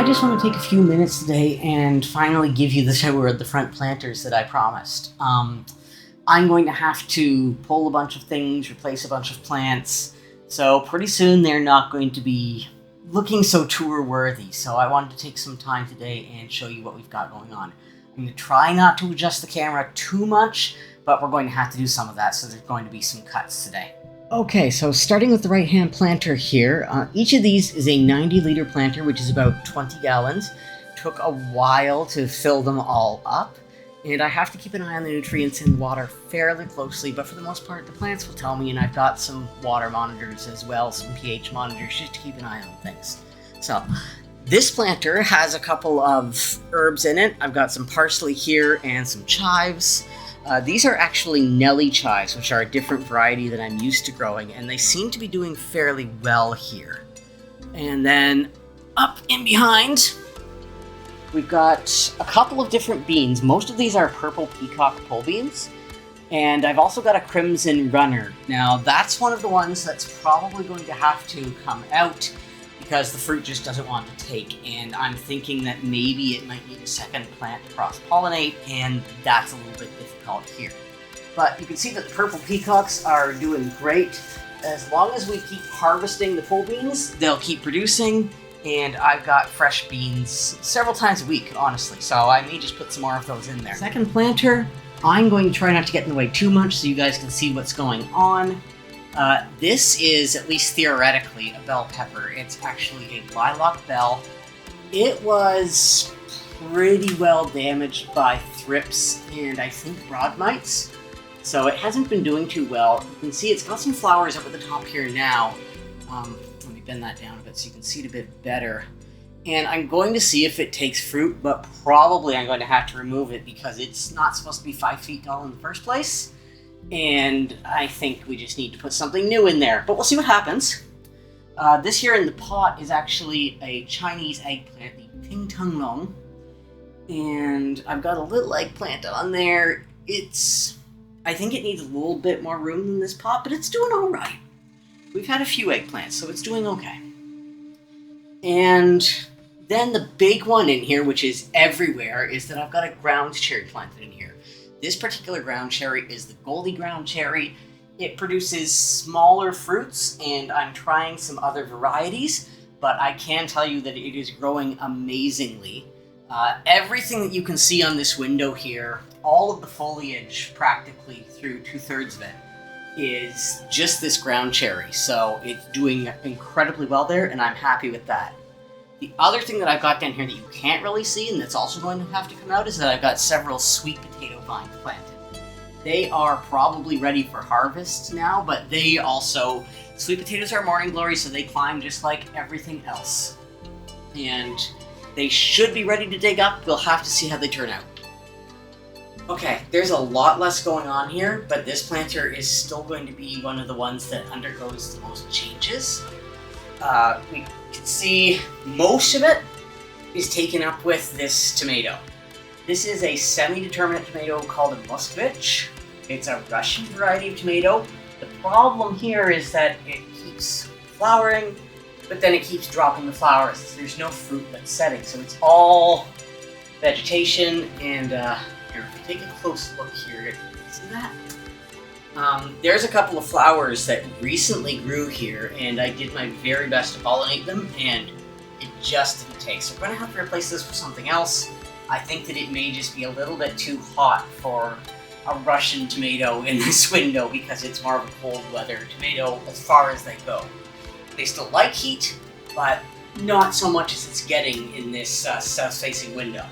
just want to take a few minutes today and finally give you the tour of the front planters that I promised. I'm going to have to pull a bunch of things, replace a bunch of plants, so pretty soon they're not going to be looking so tour worthy. So I wanted to take some time today and show you what we've got going on. I'm going to try not to adjust the camera too much, but we're going to have to do some of that, so there's going to be some cuts today. Okay, so starting with the right-hand planter here, each of these is a 90-liter planter, which is about 20 gallons. Took a while to fill them all up, and I have to keep an eye on the nutrients in the water fairly closely, but for the most part, the plants will tell me, and I've got some water monitors as well, some pH monitors, just to keep an eye on things. So, this planter has a couple of herbs in it. I've got some parsley here and some chives. These are actually Nelly chives, which are a different variety that I'm used to growing, and they seem to be doing fairly well here. And then up in behind, we've got a couple of different beans. Most of these are purple peacock pole beans, and I've also got a crimson runner. Now, that's one of the ones that's probably going to have to come out because the fruit just doesn't want to take, and I'm thinking that maybe it might need a second plant to cross-pollinate, and that's a little bit difficult here. But you can see that the purple peacocks are doing great. As long as we keep harvesting the pole beans, they'll keep producing, and I've got fresh beans several times a week, honestly, so I may just put some more of those in there. Second planter, I'm going to try not to get in the way too much so you guys can see what's going on. This is, at least theoretically, a bell pepper. It's actually a lilac bell. It was pretty well damaged by thrips and I think broad mites, so it hasn't been doing too well. You can see it's got some flowers up at the top here now. Let me bend that down a bit so you can see it a bit better. And I'm going to see if it takes fruit, but probably I'm going to have to remove it because it's not supposed to be 5 feet tall in the first place. And I think we just need to put something new in there, but we'll see what happens. This here in the pot is actually a Chinese eggplant, the Ping Tung Long, and I've got a little eggplant on there. I think it needs a little bit more room than this pot, but it's doing all right. We've had a few eggplants, so it's doing okay. And then the big one in here, which is everywhere, is that I've got a ground cherry planted in here. This particular ground cherry is the Goldie ground cherry. It produces smaller fruits, and I'm trying some other varieties, but I can tell you that it is growing amazingly. Everything that you can see on this window here, all of the foliage practically through 2/3 of it, is just this ground cherry, so it's doing incredibly well there, and I'm happy with that. The other thing that I've got down here that you can't really see, and that's also going to have to come out, is that I've got several sweet potato vines planted. They are probably ready for harvest now, but sweet potatoes are morning glory, so they climb just like everything else. And they should be ready to dig up. We'll have to see how they turn out. Okay, there's a lot less going on here, but this planter is still going to be one of the ones that undergoes the most changes. We can see most of it is taken up with this tomato. This is a semi-determinate tomato called a Moskvich. It's a Russian variety of tomato. The problem here is that it keeps flowering, but then it keeps dropping the flowers. There's no fruit that's setting, so it's all vegetation. And here, if you take a close look here, see that? There's a couple of flowers that recently grew here, and I did my very best to pollinate them, and it just didn't take. So we're going to have to replace this with something else. I think that it may just be a little bit too hot for a Russian tomato in this window because it's more of a cold weather tomato as far as they go. They still like heat, but not so much as it's getting in this south-facing window.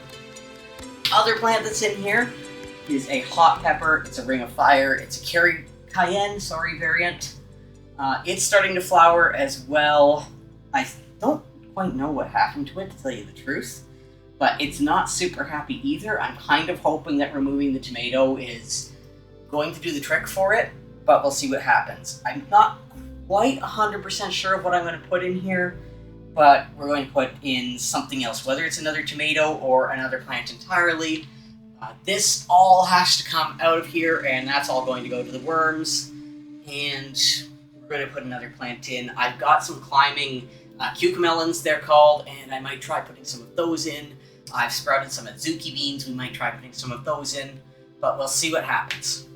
Other plant that's in here is a hot pepper. It's a ring of fire. It's a cayenne variant. It's starting to flower as well. I don't quite know what happened to it, to tell you the truth, but it's not super happy either. I'm kind of hoping that removing the tomato is going to do the trick for it, but we'll see what happens. I'm not quite 100% sure of what I'm going to put in here, but we're going to put in something else, whether it's another tomato or another plant entirely. This all has to come out of here, and that's all going to go to the worms, and we're going to put another plant in. I've got some climbing cucamelons they're called, and I might try putting some of those in. I've sprouted some Azuki beans, we might try putting some of those in, but we'll see what happens.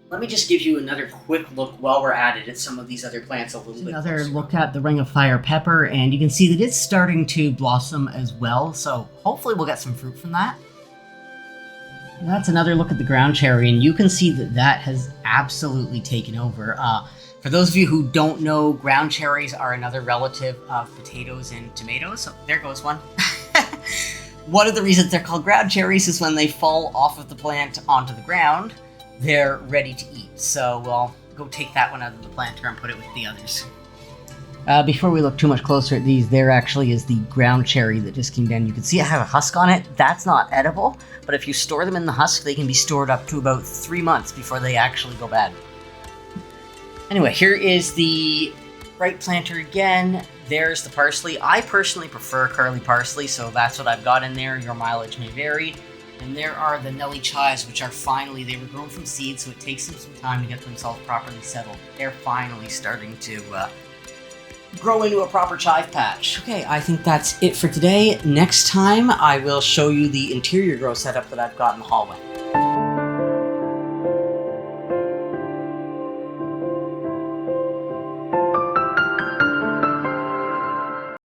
Let me just give you another quick look while we're at it at some of these other plants a little bit Another closer. look at the ring of fire pepper, and you can see that it's starting to blossom as well, so hopefully we'll get some fruit from that. And that's another look at the ground cherry, and you can see that that has absolutely taken over. For those of you who don't know, ground cherries are another relative of potatoes and tomatoes, so there goes one. One of the reasons they're called ground cherries is when they fall off of the plant onto the ground, they're ready to eat. So we'll go take that one out of the planter and put it with the others. Before we look too much closer at these, there actually is the ground cherry that just came down. You can see I have a husk on it. That's not edible, but if you store them in the husk, they can be stored up to about 3 months before they actually go bad. Anyway, here is the right planter again. There's the parsley. I personally prefer curly parsley, so that's what I've got in there. Your mileage may vary. And there are the Nelly chives, which are finally, they were grown from seed, so it takes them some time to get themselves properly settled. They're finally starting to grow into a proper chive patch. Okay, I think that's it for today. Next time, I will show you the interior grow setup that I've got in the hallway.